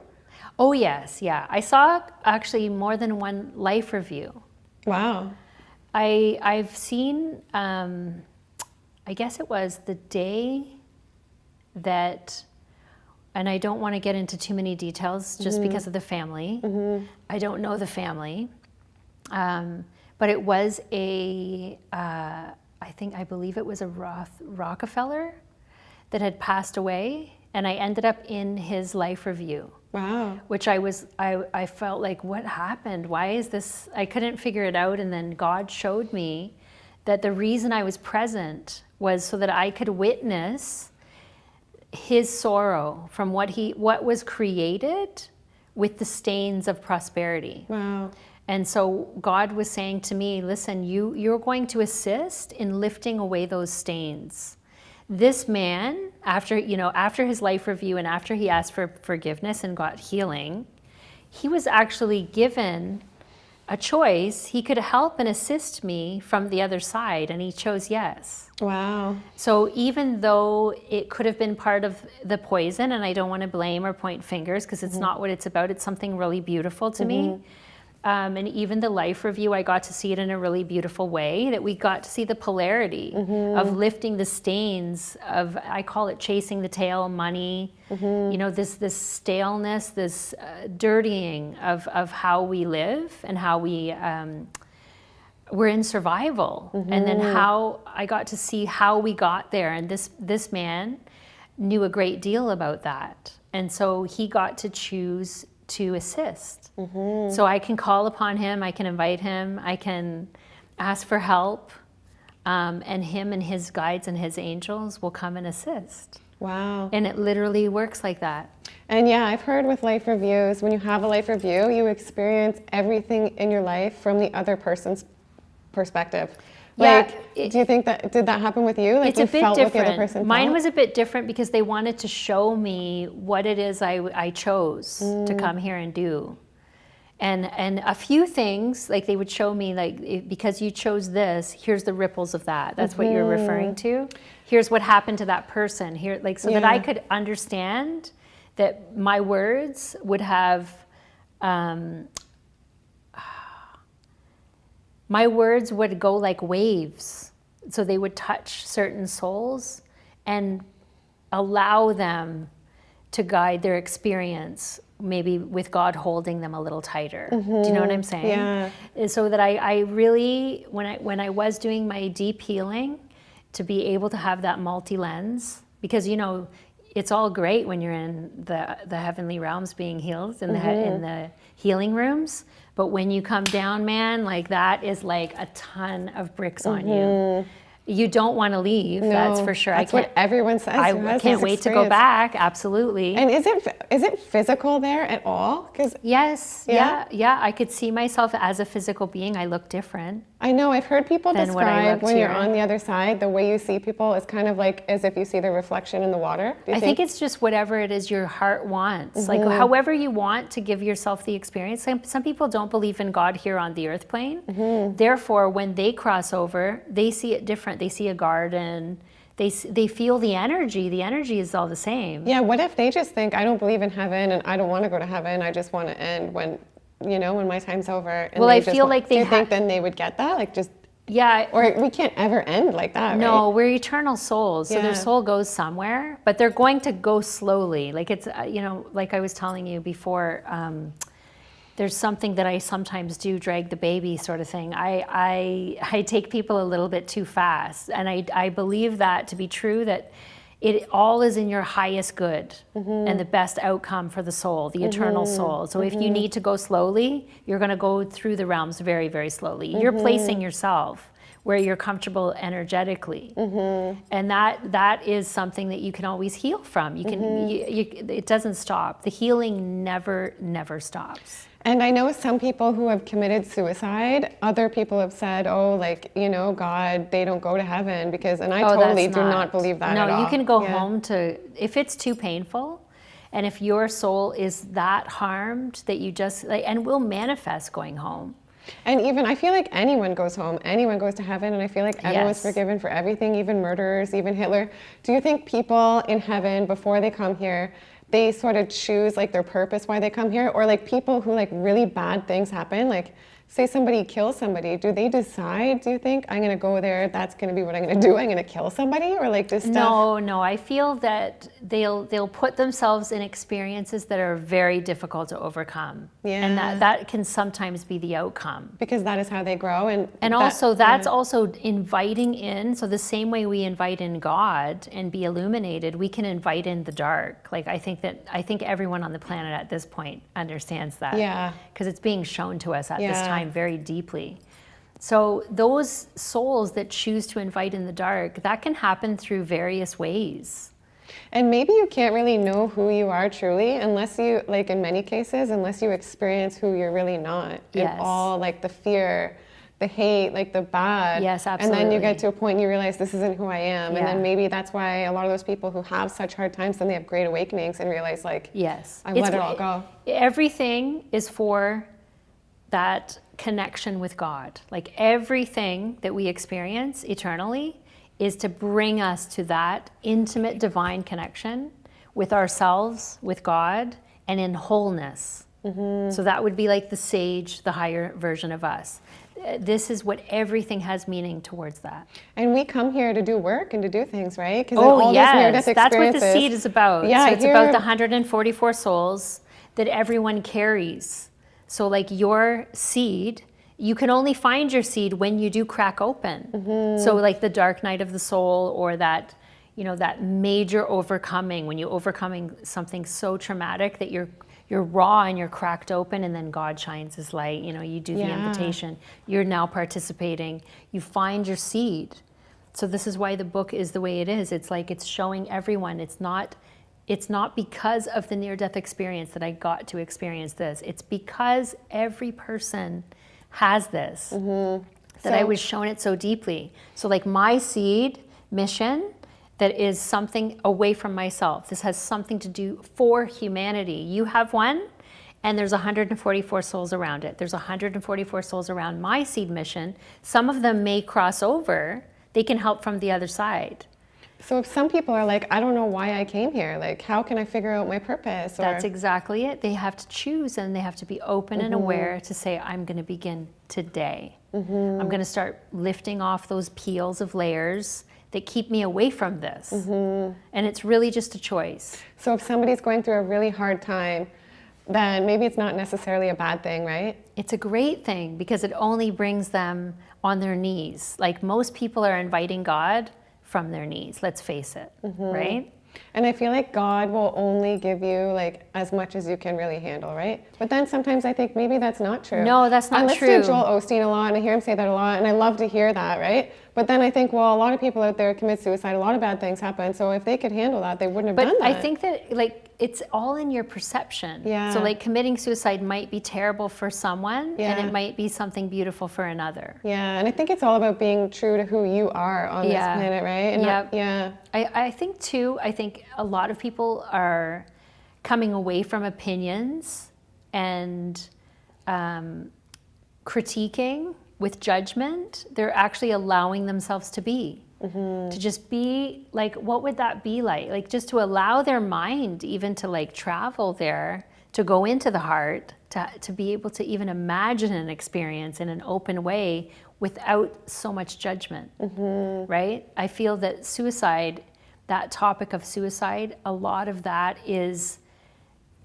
Oh yes, yeah. I saw actually more than one life review. Wow. I've seen, I guess it was the day that, and I don't want to get into too many details just because of the family. I don't know the family. But it was I believe it was a Rockefeller that had passed away, and I ended up in his life review. Wow. Which I felt like, what happened? Why is this? I couldn't figure it out, and then God showed me that the reason I was present was so that I could witness his sorrow from what was created with the stains of prosperity. Wow. And so God was saying to me, listen, you're going to assist in lifting away those stains. This man, after his life review and after he asked for forgiveness and got healing, he was actually given a choice. He could help and assist me from the other side, and he chose yes. Wow. So even though it could have been part of the poison, and I don't want to blame or point fingers because it's not what it's about, it's something really beautiful to me. And even the life review, I got to see it in a really beautiful way, that we got to see the polarity of lifting the stains of, I call it chasing the tail, money, this staleness, this dirtying of how we live and how we're in survival. And then how I got to see how we got there. And this man knew a great deal about that. And so he got to choose to assist. So I can call upon him, I can invite him, I can ask for help, and him and his guides and his angels will come and assist. Wow. And it literally works like that. And yeah, I've heard with life reviews, when you have a life review, you experience everything in your life from the other person's perspective. Like, do you think did that happen with you? Like, it's a bit different. What the other person Mine felt? was a bit different because they wanted to show me what it is I chose to come here and do. And a few things, like they would show me, like, because you chose this, here's the ripples of that. That's what you're referring to. Here's what happened to that person. Here, like, so that I could understand that my words would have, my words would go like waves. So they would touch certain souls and allow them to guide their experience, maybe with God holding them a little tighter. Do you know what I'm saying? Yeah. So that I really, when I was doing my deep healing, to be able to have that multi-lens, because it's all great when you're in the heavenly realms being healed in the healing rooms, but when you come down, man, like that is like a ton of bricks on you. You don't want to leave, that's for sure. That's what everyone says. I can't wait to go back, absolutely. And is it physical there at all? Yes, yeah, I could see myself as a physical being. I look different. I know, I've heard people describe when you're here. on the other side, the way you see people is kind of like as if you see the reflection in the water. I think it's just whatever it is your heart wants. Like however you want to give yourself the experience. Some people don't believe in God here on the earth plane. Therefore, when they cross over, they see it different. They see a garden. They feel the energy. The energy is all the same. Yeah, what if they just think, I don't believe in heaven and I don't want to go to heaven. I just want to end when my time's over. And well, I feel like do you think then they would get that? Like just Yeah. Or we can't ever end like that, No, right? we're eternal souls. So Yeah. their soul goes somewhere, but they're going to go slowly. Like it's, like I was telling you before, there's something that I sometimes do, drag the baby sort of thing. I take people a little bit too fast. And I believe that to be true, that it all is in your highest good and the best outcome for the soul, the eternal soul. So if you need to go slowly, you're going to go through the realms very, very slowly. You're placing yourself where you're comfortable energetically. And that is something that you can always heal from. You can, it doesn't stop. The healing never stops. And I know some people who have committed suicide, other people have said, oh, like, God, they don't go to heaven because, and I totally do not believe that at all. No, you can go home to, if it's too painful, and if your soul is that harmed that you just, and will manifest going home. And even, I feel like anyone goes home, anyone goes to heaven, and I feel like everyone's forgiven for everything, even murderers, even Hitler. Do you think people in heaven, before they come here, they sort of choose like their purpose why they come here? Or like people who like really bad things happen, like say somebody kills somebody, do they decide, do you think, I'm gonna go there, that's gonna be what I'm gonna do, I'm gonna kill somebody? Or like this stuff? No, I feel that they'll put themselves in experiences that are very difficult to overcome. Yeah. And that can sometimes be the outcome. Because that is how they grow. And also that's also inviting in, so the same way we invite in God and be illuminated, we can invite in the dark. Like I think everyone on the planet at this point understands that. Yeah. Because it's being shown to us at this time very deeply. So those souls that choose to invite in the dark, that can happen through various ways. And maybe you can't really know who you are truly unless you, like in many cases, unless you experience who you're really not. Yes. And all like the fear, the hate, like the bad. Yes, absolutely. And then you get to a point and you realize this isn't who I am. Yeah. And then maybe that's why a lot of those people who have such hard times, then they have great awakenings and realize like, yes, I've let it all go. Everything is for that connection with God. Like everything that we experience eternally is to bring us to that intimate divine connection with ourselves, with God, and in wholeness. So that would be like the sage, the higher version of us. This is what everything has meaning towards that. And we come here to do work and to do things, right? Oh, yes, that's what the seed is about. Yeah, so it's about the 144 souls that everyone carries. So like your seed, you can only find your seed when you do crack open. So like the dark night of the soul, or that, that major overcoming, when you're overcoming something so traumatic that you're raw and you're cracked open, and then God shines his light, you do the invitation, you're now participating, you find your seed. So this is why the book is the way it is. It's like it's showing everyone, it's not because of the near-death experience that I got to experience this. It's because every person has this, that I was shown it so deeply. So like my seed mission, that is something away from myself. This has something to do for humanity. You have one, and there's 144 souls around it. There's 144 souls around my seed mission. Some of them may cross over. They can help from the other side. So if some people are like, I don't know why I came here, like how can I figure out my purpose? That's exactly it. They have to choose, and they have to be open and aware to say, I'm going to begin today. I'm going to start lifting off those peels of layers that keep me away from this. And it's really just a choice. So if somebody's going through a really hard time, then maybe it's not necessarily a bad thing, right? It's a great thing because it only brings them on their knees. Like most people are inviting God from their knees, let's face it, right? And I feel like God will only give you like as much as you can really handle, right? But then sometimes I think maybe that's not true. No, that's not true. I listen to Joel Osteen a lot, and I hear him say that a lot, and I love to hear that, right? But then I think, well, a lot of people out there commit suicide, a lot of bad things happen, so if they could handle that, they wouldn't have done that. But I think that like it's all in your perception. Yeah. So like committing suicide might be terrible for someone, Yeah. and it might be something beautiful for another. Yeah, and I think it's all about being true to who you are on this planet, right? And I think too, a lot of people are coming away from opinions and critiquing with judgment. They're actually allowing themselves to be. To just be like, what would that be like? Like just to allow their mind even to like travel there, to go into the heart, to be able to even imagine an experience in an open way without so much judgment, right? I feel that suicide, that topic of suicide, a lot of that is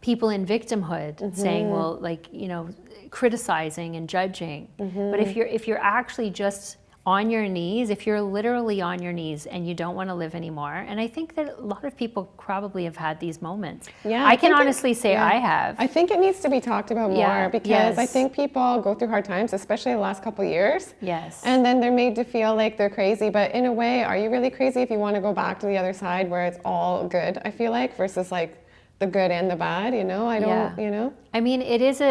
people in victimhood saying, well, like, you know, criticizing and judging. But if you're actually just on your knees, if you're literally on your knees and you don't want to live anymore, and I think that a lot of people probably have had these moments. Yeah, I can honestly say I have. I think it needs to be talked about more because I think people go through hard times, especially the last couple of years. Yes. And then they're made to feel like they're crazy. But in a way, are you really crazy if you want to go back to the other side where it's all good, I feel like, versus like the good and the bad, you know? I don't, you know? I mean, it is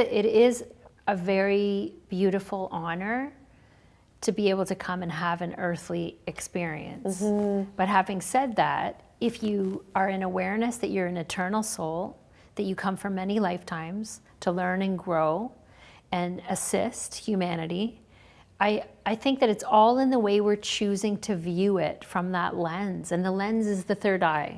a very beautiful honor to be able to come and have an earthly experience. But having said that, if you are in awareness that you're an eternal soul, that you come from many lifetimes to learn and grow and assist humanity, I think that it's all in the way we're choosing to view it from that lens, and the lens is the third eye.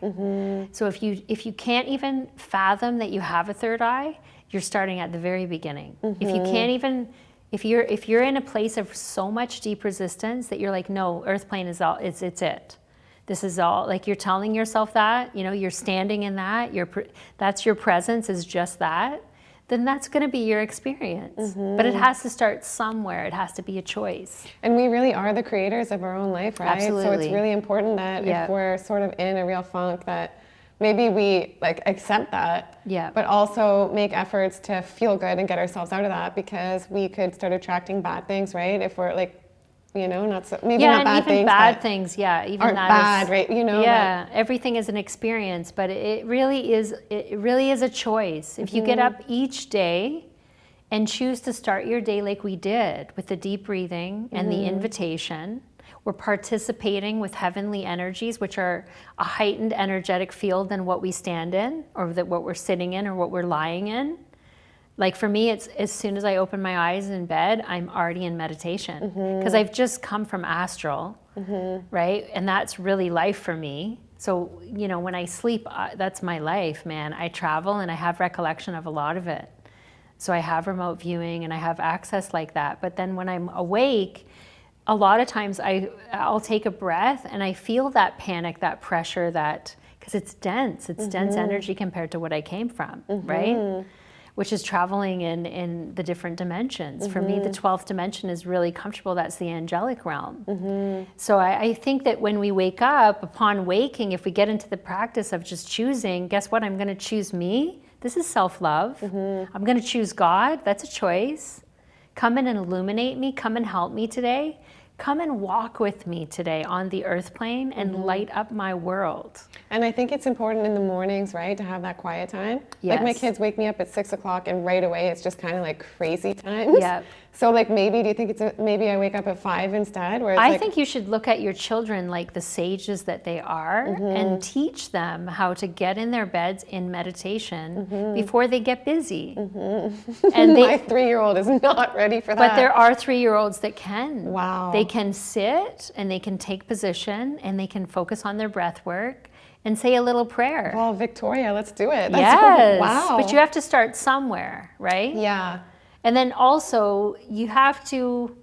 So if you can't even fathom that you have a third eye, you're starting at the very beginning. If you can't even, if you're in a place of so much deep resistance that you're like, no, earth plane is all, it's it. This is all, like you're telling yourself that, you know, you're standing in that, that's your presence is just that, then that's going to be your experience. But it has to start somewhere. It has to be a choice. And we really are the creators of our own life, right? Absolutely. So it's really important that if we're sort of in a real funk, that maybe we like accept that, but also make efforts to feel good and get ourselves out of that, because we could start attracting bad things, right? If we're like, you know, not so, maybe not bad things, bad things, even aren't that bad, is, right? You know, everything is an experience, but it really is a choice. If you get up each day and choose to start your day like we did, with the deep breathing and the invitation, we're participating with heavenly energies, which are a heightened energetic field than what we stand in, or what we're sitting in, or what we're lying in. Like for me, it's as soon as I open my eyes in bed, I'm already in meditation, because I've just come from astral, right? And that's really life for me. So, you know, when I sleep, that's my life, man. I travel and I have recollection of a lot of it. So I have remote viewing and I have access like that. But then when I'm awake, a lot of times I'll take a breath and I feel that panic, that pressure, because it's dense energy compared to what I came from, right? Which is traveling in the different dimensions. For me, the 12th dimension is really comfortable. That's the angelic realm. So I think that when we wake up, upon waking, if we get into the practice of just choosing, guess what? I'm going to choose me. This is self-love. I'm going to choose God. That's a choice. Come in and illuminate me. Come and help me today. Come and walk with me today on the earth plane and light up my world. And I think it's important in the mornings, right, to have that quiet time. Yes. Like my kids wake me up at 6 o'clock and right away it's just kind of like crazy times. Yep. So like maybe, do you think maybe I wake up at 5 instead? Where it's I think you should look at your children like the sages that they are and teach them how to get in their beds in meditation before they get busy. And my 3-year-old is not ready for that. But there are 3-year-olds that can. Wow. They can sit and they can take position and they can focus on their breath work and say a little prayer. Well, Victoria, let's do it. Yes. Wow. But you have to start somewhere, right? Yeah. And then also you have to,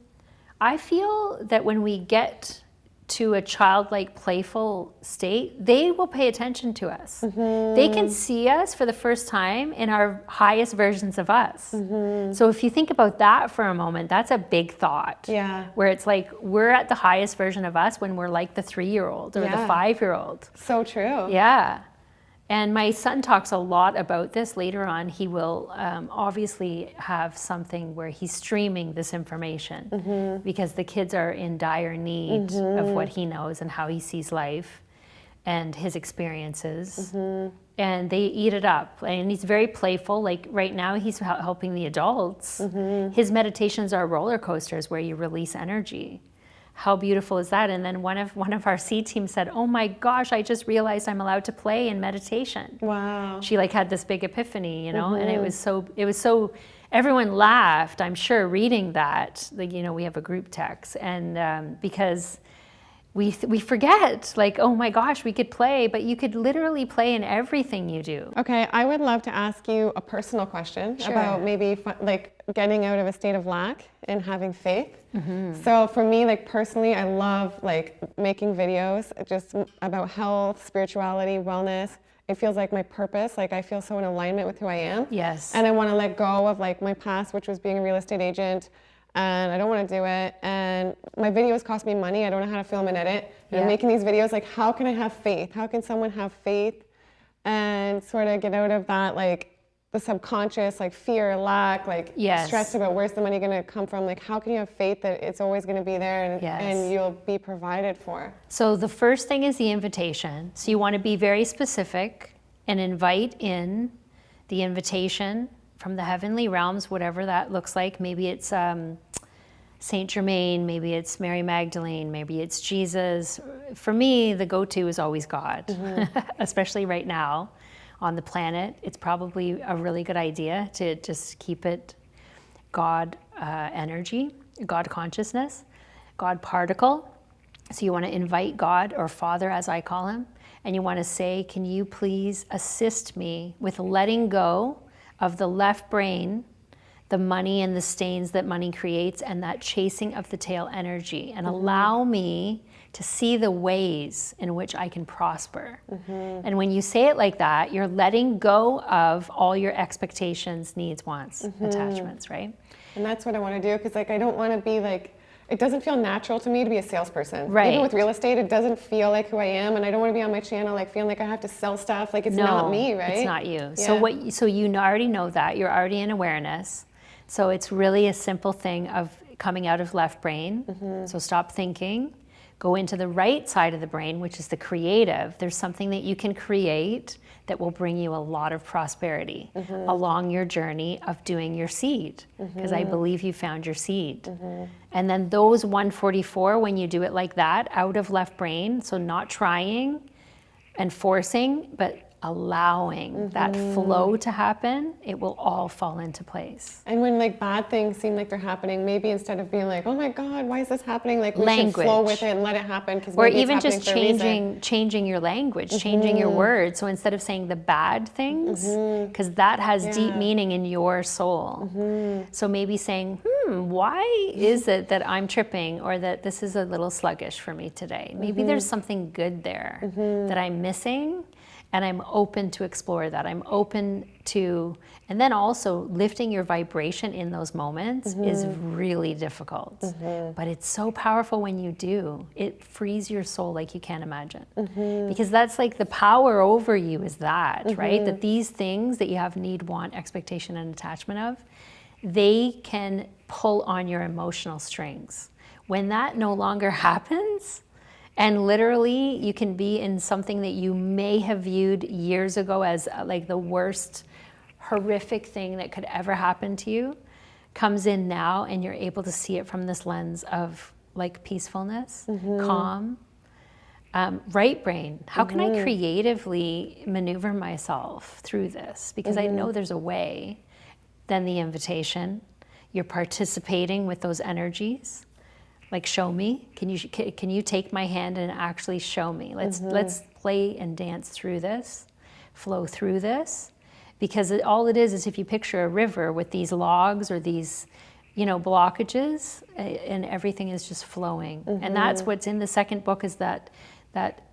I feel that when we get to a childlike, playful state, they will pay attention to us. They can see us for the first time in our highest versions of us. So if you think about that for a moment, that's a big thought. Yeah. Where it's like we're at the highest version of us when we're like the 3-year-old or the 5-year-old. So true. Yeah. And my son talks a lot about this later on. He will obviously have something where he's streaming this information because the kids are in dire need of what he knows and how he sees life and his experiences. And they eat it up. And he's very playful. Like right now, he's helping the adults. His meditations are roller coasters where you release energy. How beautiful is that? And then one of our C team said, "Oh my gosh, I just realized I'm allowed to play in meditation." Wow. She like had this big epiphany, you know, and it was so, everyone laughed, I'm sure, reading that. Like, you know, we have a group text, and because we forget, like, oh my gosh, we could play, but you could literally play in everything you do. Okay, I would love to ask you a personal question about maybe like getting out of a state of lack and having faith. So for me, like personally, I love like making videos just about health, spirituality, wellness. It feels like my purpose. Like I feel so in alignment with who I am. Yes. And I want to let go of like my past, which was being a real estate agent. And I don't want to do it. And my videos cost me money. I don't know how to film and edit. And I'm making these videos, like, how can I have faith? How can someone have faith and sort of get out of that, like, the subconscious, like, fear, lack, like, stress about where's the money going to come from? Like, how can you have faith that it's always going to be there and you'll be provided for? So the first thing is the invitation. So you want to be very specific and invite in the invitation from the heavenly realms, whatever that looks like. Maybe it's Saint Germain, maybe it's Mary Magdalene, maybe it's Jesus. For me, the go-to is always God, especially right now on the planet. It's probably a really good idea to just keep it God energy, God consciousness, God particle. So you want to invite God, or Father as I call him, and you want to say, can you please assist me with letting go of the left brain, the money and the stains that money creates, and that chasing of the tail energy, and allow me to see the ways in which I can prosper. And when you say it like that, you're letting go of all your expectations, needs, wants, attachments, right? And that's what I want to do, because like I don't want to be like, it doesn't feel natural to me to be a salesperson. Right. Even with real estate, it doesn't feel like who I am, and I don't want to be on my channel like feeling like I have to sell stuff. Like it's not me, right? It's not you. Yeah. So you already know that. You're already in awareness. So it's really a simple thing of coming out of left brain. So stop thinking, go into the right side of the brain, which is the creative. There's something that you can create that will bring you a lot of prosperity along your journey of doing your seed, because I believe you found your seed. And then those 144, when you do it like that, out of left brain, so not trying and forcing, but allowing that flow to happen, it will all fall into place. And when like bad things seem like they're happening, maybe instead of being like, oh my God, why is this happening? Like we should flow with it and let it happen. Or even just changing your language, changing your words. So instead of saying the bad things, because that has deep meaning in your soul. So maybe saying, why is it that I'm tripping, or that this is a little sluggish for me today? Maybe there's something good there that I'm missing. And I'm open to explore that. I'm open to, and then also lifting your vibration in those moments is really difficult. But it's so powerful when you do. It frees your soul like you can't imagine. Because that's like the power over you is that, right? That these things that you have need, want, expectation, and attachment of, they can pull on your emotional strings. When that no longer happens, and literally, you can be in something that you may have viewed years ago as like the worst, horrific thing that could ever happen to you, comes in now, and you're able to see it from this lens of like peacefulness, calm, right brain. How can I creatively maneuver myself through this? Because I know there's a way. Then the invitation, you're participating with those energies. Like, show me. Can you take my hand and actually show me? Let's play and dance through this, flow through this, because all it is if you picture a river with these logs or these, blockages, and everything is just flowing. And that's what's in the second book, is that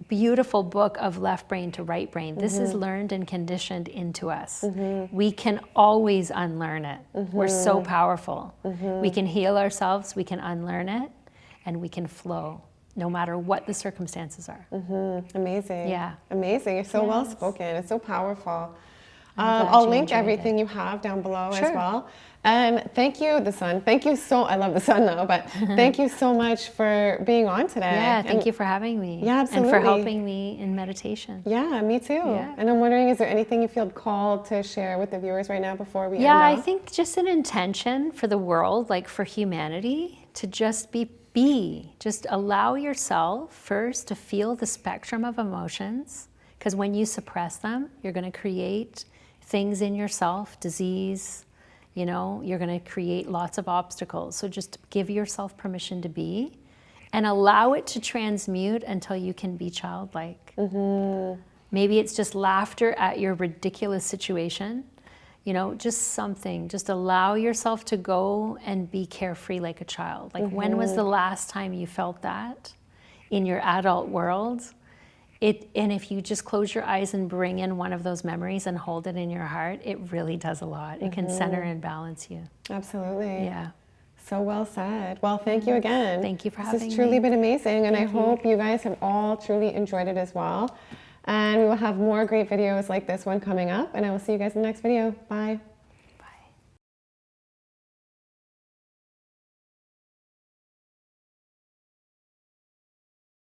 beautiful book of left brain to right brain. This is learned and conditioned into us. We can always unlearn it. We're so powerful. We can heal ourselves. We can unlearn it. And we can flow no matter what the circumstances are. Amazing. Yeah. Amazing. You're so well spoken. It's so powerful. I'll link everything you have down below as well. And thank you, the sun. Thank you I love the sun though, but thank you so much for being on today. Yeah, thank you for having me. Yeah, absolutely. And for helping me in meditation. Yeah, me too. Yeah. And I'm wondering, is there anything you feel called to share with the viewers right now before we end off? I think just an intention for the world, like for humanity, to just just allow yourself first to feel the spectrum of emotions, because when you suppress them, you're going to create things in yourself, disease, you're going to create lots of obstacles. So just give yourself permission to be, and allow it to transmute until you can be childlike. Maybe it's just laughter at your ridiculous situation, you know, just something. Just allow yourself to go and be carefree like a child. Like, when was the last time you felt that in your adult world? And if you just close your eyes and bring in one of those memories and hold it in your heart, it really does a lot. It can center and balance you. Absolutely. Yeah. So well said. Well, thank you again. Thank you for having me. This has truly been amazing, and I hope you guys have all truly enjoyed it as well. And we will have more great videos like this one coming up, and I will see you guys in the next video. Bye.